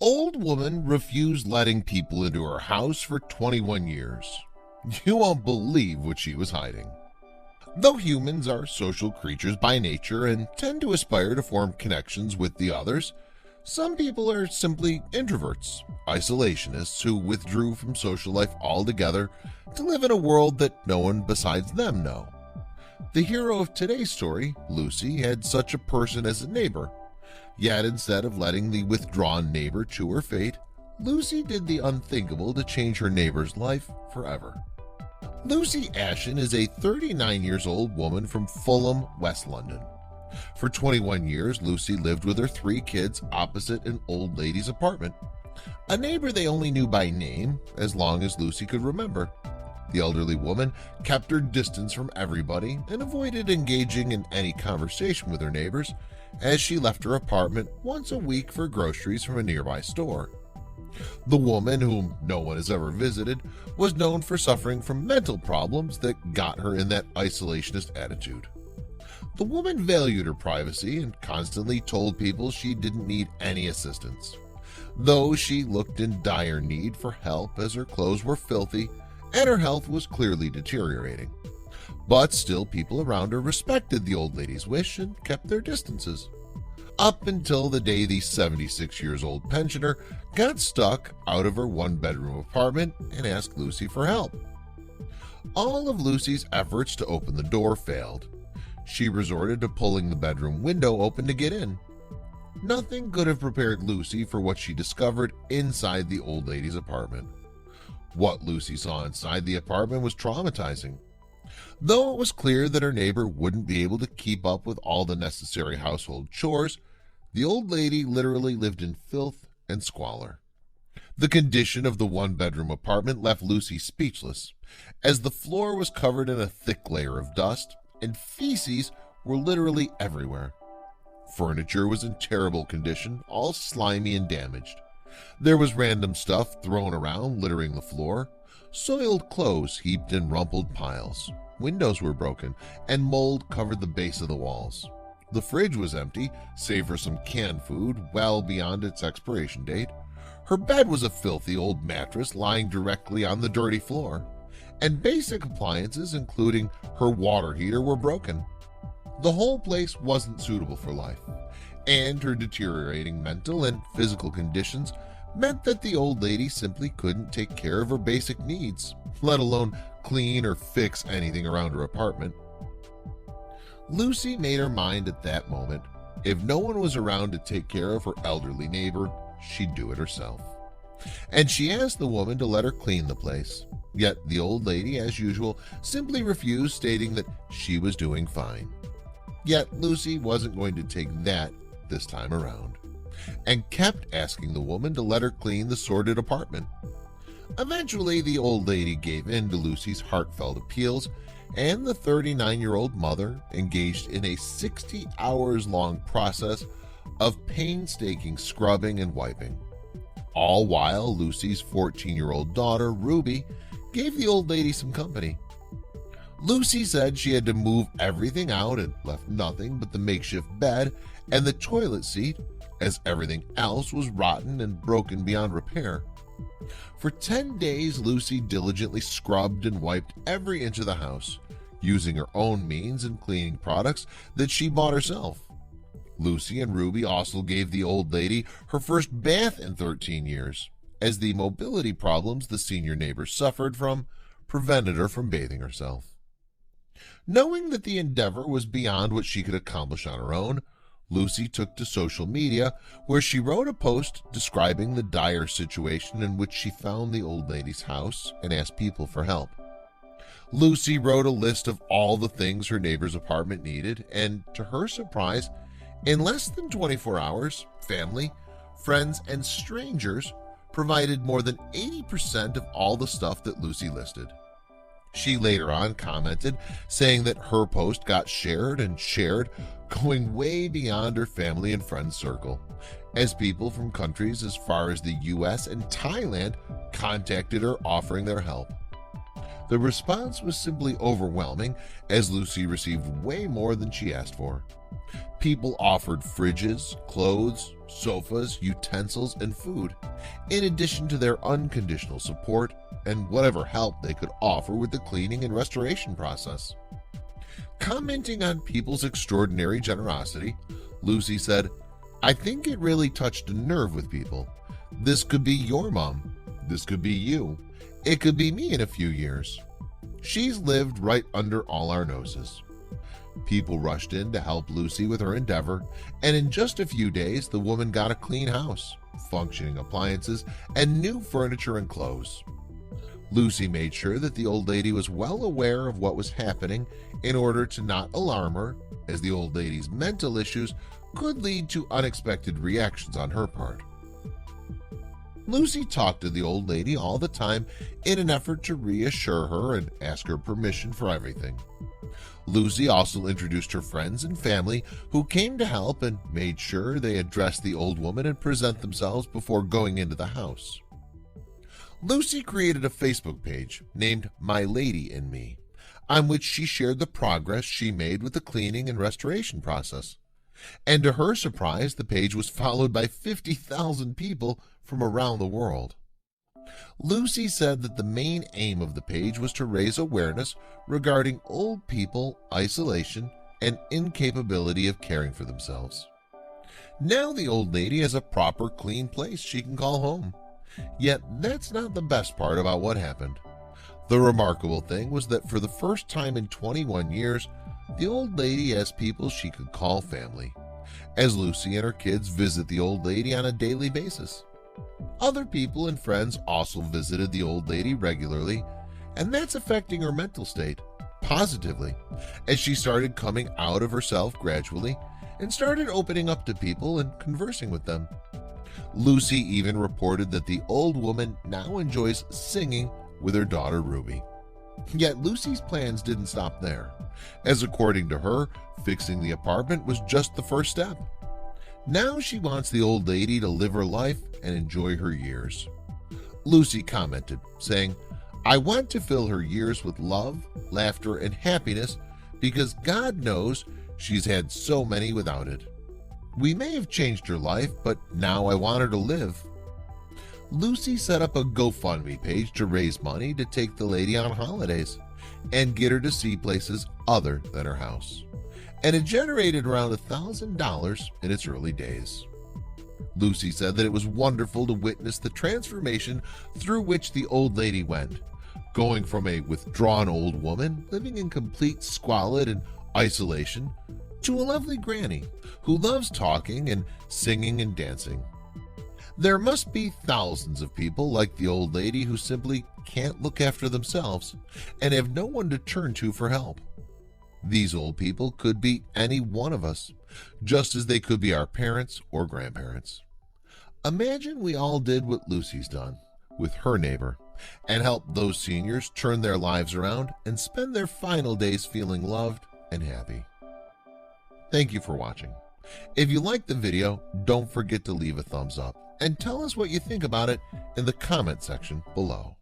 Old woman refused letting people into her house for 21 years. You won't believe what she was hiding. Though humans are social creatures by nature and tend to aspire to form connections with the others, some people are simply introverts, isolationists who withdrew from social life altogether to live in a world that no one besides them know. The hero of today's story, Lucy, had such a person as a neighbor. Yet instead of letting the withdrawn neighbor to her fate, Lucy did the unthinkable to change her neighbor's life forever. Lucy Ashen is a 39-year-old woman from Fulham, West London. For 21 years, Lucy lived with her 3 kids opposite an old lady's apartment, a neighbor they only knew by name as long as Lucy could remember. The elderly woman kept her distance from everybody and avoided engaging in any conversation with her neighbors, as she left her apartment once a week for groceries from a nearby store. The woman, whom no one has ever visited, was known for suffering from mental problems that got her in that isolationist attitude. The woman valued her privacy and constantly told people she didn't need any assistance, though she looked in dire need for help as her clothes were filthy and her health was clearly deteriorating. But still, people around her respected the old lady's wish and kept their distances. Up until the day the 76-year-old pensioner got stuck out of her one-bedroom apartment and asked Lucy for help. All of Lucy's efforts to open the door failed. She resorted to pulling the bedroom window open to get in. Nothing could have prepared Lucy for what she discovered inside the old lady's apartment. What Lucy saw inside the apartment was traumatizing. Though it was clear that her neighbor wouldn't be able to keep up with all the necessary household chores, the old lady literally lived in filth and squalor. The condition of the one-bedroom apartment left Lucy speechless, as the floor was covered in a thick layer of dust, and feces were literally everywhere. Furniture was in terrible condition, all slimy and damaged. There was random stuff thrown around, littering the floor. Soiled clothes heaped in rumpled piles. Windows were broken, and mold covered the base of the walls. The fridge was empty, save for some canned food well beyond its expiration date. Her bed was a filthy old mattress lying directly on the dirty floor, and basic appliances, including her water heater, were broken. The whole place wasn't suitable for life, and her deteriorating mental and physical conditions meant that the old lady simply couldn't take care of her basic needs, let alone clean or fix anything around her apartment. Lucy made her mind at that moment. If no one was around to take care of her elderly neighbor, she'd do it herself. And she asked the woman to let her clean the place. Yet the old lady, as usual, simply refused, stating that she was doing fine. Yet Lucy wasn't going to take that this time around, and kept asking the woman to let her clean the sordid apartment. Eventually, the old lady gave in to Lucy's heartfelt appeals, and the 39-year-old mother engaged in a 60 hours long process of painstaking scrubbing and wiping. All while Lucy's 14-year-old daughter, Ruby, gave the old lady some company. Lucy said she had to move everything out and left nothing but the makeshift bed and the toilet seat, as everything else was rotten and broken beyond repair. For 10 days, Lucy diligently scrubbed and wiped every inch of the house, using her own means and cleaning products that she bought herself. Lucy and Ruby also gave the old lady her first bath in 13 years, as the mobility problems the senior neighbor suffered from prevented her from bathing herself. Knowing that the endeavor was beyond what she could accomplish on her own, Lucy took to social media, where she wrote a post describing the dire situation in which she found the old lady's house and asked people for help. Lucy wrote a list of all the things her neighbor's apartment needed, and to her surprise, in less than 24 hours, family, friends, and strangers provided more than 80% of all the stuff that Lucy listed. She later on commented, saying that her post got shared and shared, going way beyond her family and friends circle, as people from countries as far as the US and Thailand contacted her offering their help. The response was simply overwhelming, as Lucy received way more than she asked for. People offered fridges, clothes, sofas, utensils, and food, in addition to their unconditional support and whatever help they could offer with the cleaning and restoration process. Commenting on people's extraordinary generosity, Lucy said, "I think it really touched a nerve with people. This could be your mom. This could be you. It could be me in a few years. She's lived right under all our noses." People rushed in to help Lucy with her endeavor, and in just a few days, the woman got a clean house, functioning appliances, and new furniture and clothes. Lucy made sure that the old lady was well aware of what was happening in order to not alarm her, as the old lady's mental issues could lead to unexpected reactions on her part. Lucy talked to the old lady all the time in an effort to reassure her and ask her permission for everything. Lucy also introduced her friends and family who came to help and made sure they addressed the old woman and present themselves before going into the house. Lucy created a Facebook page named My Lady and Me, on which she shared the progress she made with the cleaning and restoration process. And to her surprise, the page was followed by 50,000 people from around the world. Lucy said that the main aim of the page was to raise awareness regarding old people, isolation, and incapability of caring for themselves. Now the old lady has a proper, clean place she can call home. Yet that's not the best part about what happened. The remarkable thing was that for the first time in 21 years, the old lady has people she could call family, as Lucy and her kids visit the old lady on a daily basis. Other people and friends also visited the old lady regularly, and that's affecting her mental state positively, as she started coming out of herself gradually and started opening up to people and conversing with them. Lucy even reported that the old woman now enjoys singing with her daughter Ruby. Yet Lucy's plans didn't stop there, as according to her, fixing the apartment was just the first step. Now she wants the old lady to live her life and enjoy her years. Lucy commented, saying, "I want to fill her years with love, laughter, and happiness because God knows she's had so many without it. We may have changed her life, but now I want her to live." Lucy set up a GoFundMe page to raise money to take the lady on holidays and get her to see places other than her house, and it generated around $1,000 in its early days. Lucy said that it was wonderful to witness the transformation through which the old lady went, going from a withdrawn old woman living in complete squalid and isolation to a lovely granny who loves talking and singing and dancing. There must be thousands of people like the old lady who simply can't look after themselves and have no one to turn to for help. These old people could be any one of us, just as they could be our parents or grandparents. Imagine we all did what Lucy's done with her neighbor and helped those seniors turn their lives around and spend their final days feeling loved and happy. Thank you for watching. If you liked the video, don't forget to leave a thumbs up and tell us what you think about it in the comment section below.